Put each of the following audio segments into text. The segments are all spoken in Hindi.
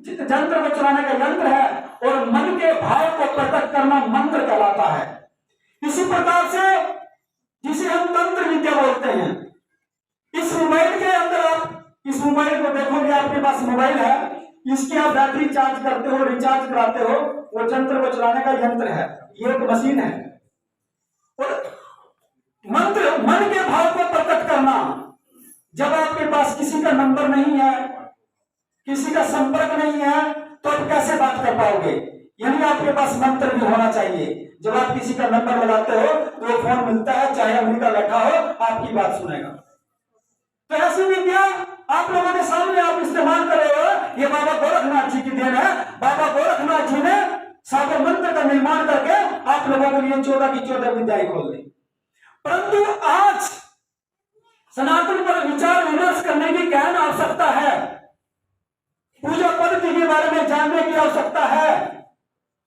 जंत्र में चलाने का यंत्र है और मन के भाव को प्रकट करना मंत्र कहलाता है। इसी प्रकार से जिसे हम तंत्र विद्या बोलते हैं, इस मोबाइल के अंदर आप इस मोबाइल को देखोगे, आपके पास मोबाइल है, इसकी आप बैटरी चार्ज करते हो, रिचार्ज कराते हो, वो जंत्र को चलाने का यंत्र है, ये एक मशीन है। और मंत्र मन के भाव को प्रकट करना, जब आपके पास किसी का नंबर नहीं है, किसी का संपर्क नहीं है, तो आप कैसे बात कर पाओगे? यानी आपके पास मंत्र भी होना चाहिए। जब आप किसी का नंबर लगाते हो तो वो फोन मिलता है, चाहे अमेरिका बैठा हो, आपकी बात सुनेगा। तो ऐसी विद्या आप लोगों के सामने आप इस्तेमाल कर रहे हो, ये बाबा गोरखनाथ जी की देन है। बाबा गोरखनाथ जी ने सागर मंत्र का निर्माण करके आप लोगों के लिए 14 की 14 विद्याएं खोल दी। परंतु आज सनातन पर विचार विमर्श करने की गहन आवश्यकता है, पूजा पद्धति के बारे में जानने की आवश्यकता है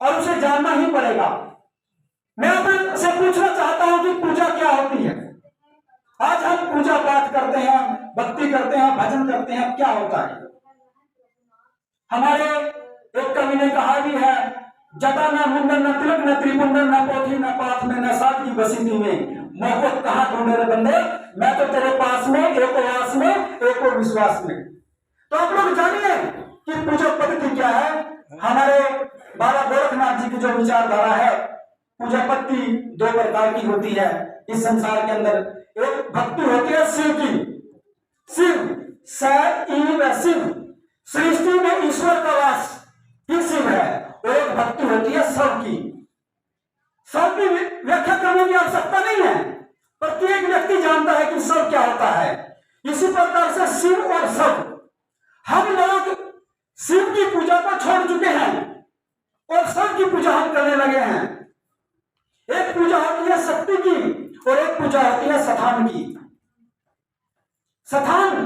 और उसे जानना ही पड़ेगा। मैं आपसे पूछना चाहता हूं कि पूजा क्या होती है। आज हम पूजा पाठ करते हैं, भक्ति करते हैं, भजन करते हैं, क्या होता है? हमारे एक कवि ने कहा भी है, जटा न मुंडन न तिलक न त्रिपुंडन न पोथी न पाठ में न साथ की बसीती में, मोहब्बत कहाँ ढूंढे रे बंदे, मैं तो तेरे पास में, एको वास में, एको विश्वास में। तो आप लोग जानिए कि पूजा पद्धति क्या है। हमारे बाबा गोरखनाथ जी की जो विचारधारा है, पूजा पद्धति 2 प्रकार की होती है इस संसार के अंदर। एक भक्ति होती है शिव की, शिव शिव सृष्टि में ईश्वर का वास ही शिव है। और एक भक्ति होती है सब की। सब की व्याख्या करने की आवश्यकता नहीं है, प्रत्येक व्यक्ति जानता है कि सब क्या होता है। इसी प्रकार से शिव और सब, हम लोग शिव की पूजा को छोड़ चुके हैं और सब की पूजा हम करने लगे हैं। एक पूजा होती है शक्ति की और एक पूजा होती है स्थान की। स्थान,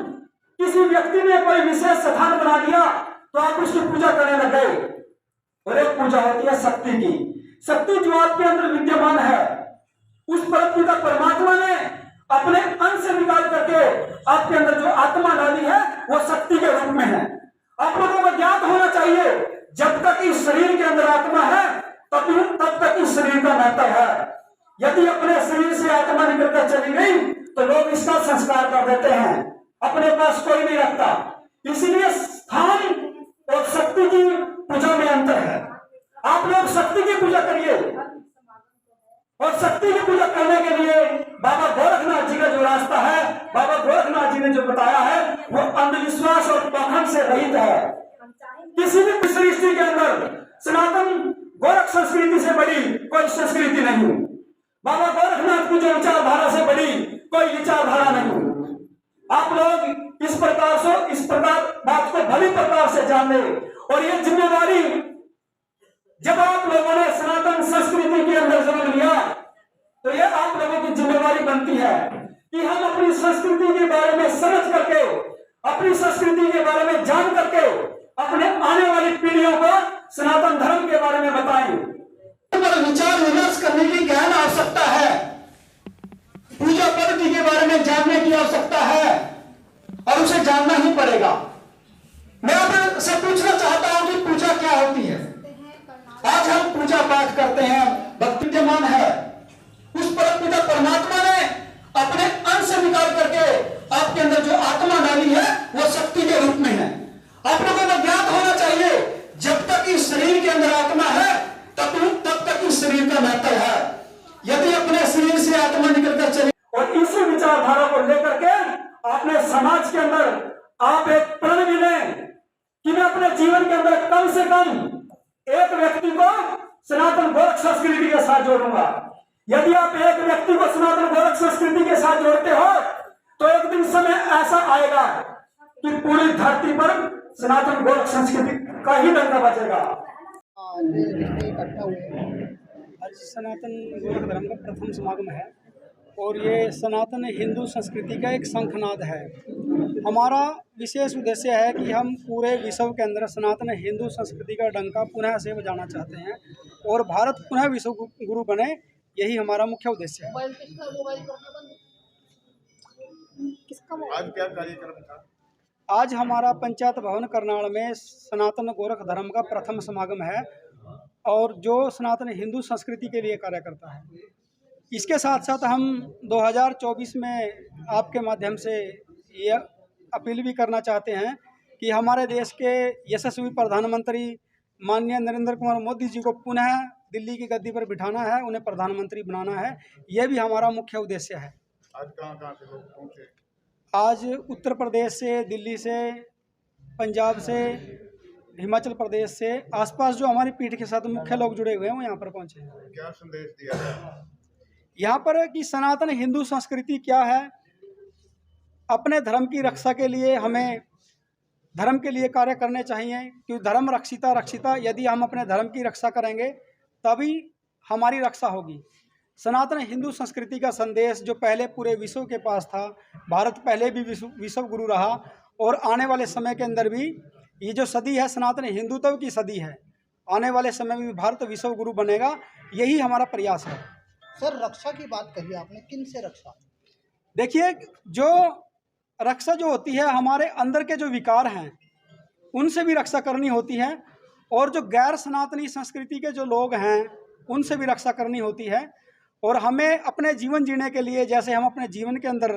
किसी व्यक्ति ने कोई विशेष स्थान बना दिया तो आप उसकी पूजा करने लग गए। और एक पूजा होती है शक्ति की। शक्ति जो आपके अंदर विद्यमान है, उस परमपिता परमात्मा ने अपने अंश से निकाल करके आपके अंदर जो आत्मा डाली है वो शक्ति के रूप में है। आप लोगों को ज्ञात होना चाहिए, जब तक इस शरीर के अंदर आत्मा है तब तक इस शरीर का महत्व है। यदि अपने शरीर से आत्मा निकल कर चली गई तो लोग इसका संस्कार कर देते हैं, अपने पास कोई नहीं रखता। इसलिए स्थान और शक्ति की पूजा में अंतर है। आप लोग शक्ति की पूजा करिए और शक्ति की पूजा करने के लिए बाबा गोरखनाथ जी का जो रास्ता है, बाबा गोरखनाथ जी ने जो बताया है, वो अंधविश्वास और पाखंड से रहित है। किसी भी सृष्टि के अंदर सनातन गोरख संस्कृति से बड़ी कोई संस्कृति नहीं। बाबा गोरखनाथ की जो विचारधारा से बड़ी कोई विचारधारा नहीं। आप लोग इस प्रकार बात को भली प्रकार से जान ले। और ये जिम्मेदारी, जब आप लोगों ने सनातन संस्कृति के अंदर जन्म लिया तो ये आप लोगों की जिम्मेदारी बनती है कि हम अपनी संस्कृति के बारे में समझ करके, अपनी संस्कृति के बारे में जान करके अपने आने वाली पीढ़ियों को सनातन धर्म के बारे में बताएं। पर विचार विमर्श करने की गहन आवश्यकता है, पूजा पद्धति के बारे में जानने की आवश्यकता है और उसे जानना ही पड़ेगा। मैं आपसे पूछना चाहता हूं कि पूजा क्या होती है। आज हम पूजा पाठ करते हैं, भक्ति विद्यमान है। उस परमपिता परमात्मा ने अपने अंश से निकाल करके आपके अंदर जो आत्मा डाली है वो शक्ति के रूप में है। आप लोगों को ज्ञात होना चाहिए, जब तक इस शरीर के अंदर आत्मा है तब तक इस शरीर का महत्व है। यदि अपने शरीर से आत्मा निकलकर चली और इसी विचारधारा को लेकर के अपने समाज के अंदर आप एक प्रण भी लें कि मैं अपने जीवन के अंदर कम से कम एक व्यक्ति को सनातन गोरख संस्कृति के साथ जोड़ूंगा। यदि आप एक व्यक्ति को सनातन गोरख संस्कृति के साथ जोड़ते हो तो एक दिन समय ऐसा आएगा कि पूरी धरती पर सनातन गोरख संस्कृति का ही डंका बचेगा। इकट्ठा हुए, आज सनातन गोरख धर्म का प्रथम समागम है और ये सनातन हिंदू संस्कृति का एक शंखनाद है। हमारा विशेष उद्देश्य है कि हम पूरे विश्व के अंदर सनातन हिंदू संस्कृति का डंका पुनः से बजाना चाहते हैं और भारत पुनः विश्व गुरु बने, यही हमारा मुख्य उद्देश्य है। आज क्या कार्यक्रम था? आज हमारा पंचायत भवन करनाल में सनातन गोरख धर्म का प्रथम समागम है और जो सनातन हिंदू संस्कृति के लिए कार्य करता है। इसके साथ साथ हम 2024 में आपके माध्यम से ये अपील भी करना चाहते हैं कि हमारे देश के यशस्वी प्रधानमंत्री माननीय नरेंद्र कुमार मोदी जी को पुनः दिल्ली की गद्दी पर बिठाना है, उन्हें प्रधानमंत्री बनाना है। यह भी हमारा मुख्य उद्देश्य है। आज कहाँ से लोग पहुँचे? आज उत्तर प्रदेश से, दिल्ली से, पंजाब से, हिमाचल प्रदेश से, आसपास जो हमारी पीठ के साथ मुख्य लोग जुड़े हुए हैं वो यहाँ पर पहुँचे हैं। क्या संदेश दिया है यहाँ पर कि सनातन हिंदू संस्कृति क्या है, अपने धर्म की रक्षा के लिए हमें धर्म के लिए कार्य करने चाहिए, क्योंकि धर्म रक्षिता रक्षिता। यदि हम अपने धर्म की रक्षा करेंगे तभी हमारी रक्षा होगी। सनातन हिंदू संस्कृति का संदेश जो पहले पूरे विश्व के पास था, भारत पहले भी विश्व गुरु रहा और आने वाले समय के अंदर भी ये जो सदी है सनातन हिंदुत्व की सदी है, आने वाले समय में भी भारत विश्व गुरु बनेगा, यही हमारा प्रयास है। सर, रक्षा की बात कही आपने, किन से रक्षा? देखिए, जो रक्षा जो होती है हमारे अंदर के जो विकार हैं उनसे भी रक्षा करनी होती है और जो गैर सनातनी संस्कृति के जो लोग हैं उनसे भी रक्षा करनी होती है। और हमें अपने जीवन जीने के लिए, जैसे हम अपने जीवन के अंदर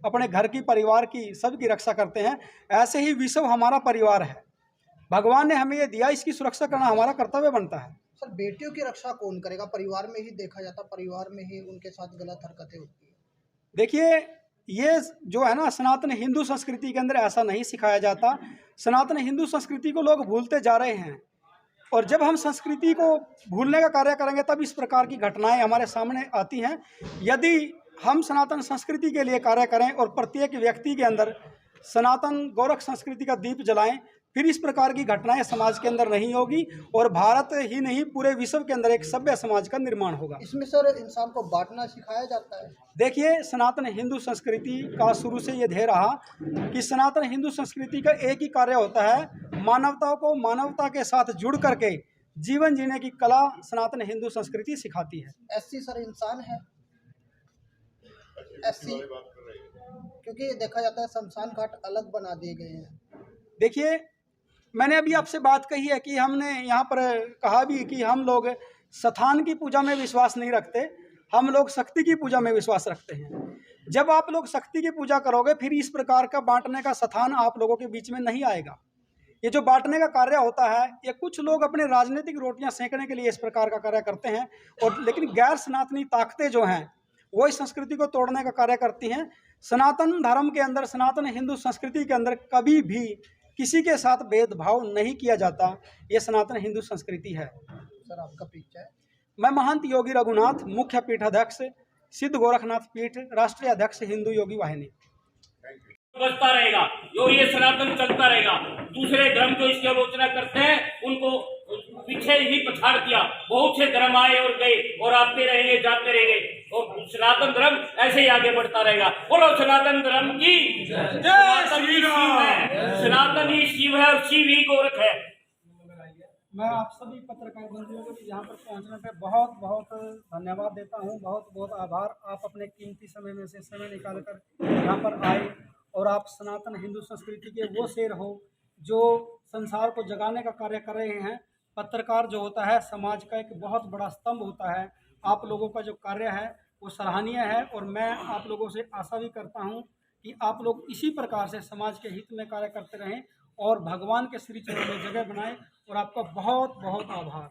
अपने घर की, परिवार की, सबकी रक्षा करते हैं, ऐसे ही विश्व हमारा परिवार है। भगवान ने हमें ये दिया, इसकी सुरक्षा करना हमारा कर्तव्य बनता है। सर, बेटियों की रक्षा कौन करेगा? परिवार में ही देखा जाता, परिवार में ही उनके साथ गलत हरकतें होती है। देखिए, ये जो है ना, सनातन हिंदू संस्कृति के अंदर ऐसा नहीं सिखाया जाता। सनातन हिंदू संस्कृति को लोग भूलते जा रहे हैं और जब हम संस्कृति को भूलने का कार्य करेंगे तब इस प्रकार की घटनाएं हमारे सामने आती हैं। यदि हम सनातन संस्कृति के लिए कार्य करें और प्रत्येक व्यक्ति के अंदर सनातन गोरख संस्कृति का दीप जलाएं, फिर इस प्रकार की घटनाएं समाज के अंदर नहीं होगी और भारत ही नहीं पूरे विश्व के अंदर एक सभ्य समाज का निर्माण होगा। इसमें सर इंसान को बांटना सिखाया जाता है। देखिए, सनातन हिंदू संस्कृति का शुरू से ये ध्येय रहा कि सनातन हिंदू संस्कृति का एक ही कार्य होता है, मानवता को मानवता के साथ जुड़ करके जीवन जीने की कला सनातन हिंदू संस्कृति सिखाती है। एससी सर इंसान है, एससी, क्योंकि देखा जाता है शमशान घाट अलग बना दिए गए हैं। देखिए, मैंने अभी आपसे बात कही है कि हमने यहाँ पर कहा भी कि हम लोग स्थान की पूजा में विश्वास नहीं रखते, हम लोग शक्ति की पूजा में विश्वास रखते हैं। जब आप लोग शक्ति की पूजा करोगे फिर इस प्रकार का बांटने का स्थान आप लोगों के बीच में नहीं आएगा। ये जो बांटने का कार्य होता है, ये कुछ लोग अपने राजनीतिक रोटियां सेंकने के लिए इस प्रकार का कार्य करते हैं और लेकिन गैर सनातनी ताकतें जो हैं वो इस संस्कृति को तोड़ने का कार्य करती हैं। सनातन धर्म के अंदर, सनातन हिंदू संस्कृति के अंदर कभी भी किसी के साथ भेदभाव नहीं किया जाता। ये सनातन हिंदू संस्कृति है। सर, आपका परिचय? मैं महंत योगी रघुनाथ, मुख्य पीठाध्यक्ष, सिद्ध गोरखनाथ पीठ, राष्ट्रीय अध्यक्ष, हिंदू योगी वाहिनी। बचता रहेगा, जो ये सनातन चलता रहेगा। दूसरे धर्म जो इसकी आलोचना करते हैं उनको पीछे ही पछाड़ दिया। बहुत से धर्म आए और गए और आते रहेंगे, जाते रहेंगे और सनातन धर्म ऐसे ही आगे बढ़ता रहेगा। बोलो सनातन धर्म की सनातन ही शिव है, सनातन ही शिव है और शिव ही गोरख है। मैं आप सभी पत्रकार बंधुओं को यहाँ पर पहुँचने पे बहुत बहुत धन्यवाद देता हूँ, बहुत बहुत आभार। आप अपने कीमती समय में से समय निकाल कर यहाँ पर आए और आप सनातन हिंदू संस्कृति के वो शेर हो जो संसार को जगाने का कार्य कर रहे हैं। पत्रकार जो होता है समाज का एक बहुत बड़ा स्तंभ होता है। आप लोगों का जो कार्य है वो सराहनीय है और मैं आप लोगों से आशा भी करता हूँ कि आप लोग इसी प्रकार से समाज के हित में कार्य करते रहें और भगवान के श्री चरणों में जगह बनाएं। और आपका बहुत बहुत आभार।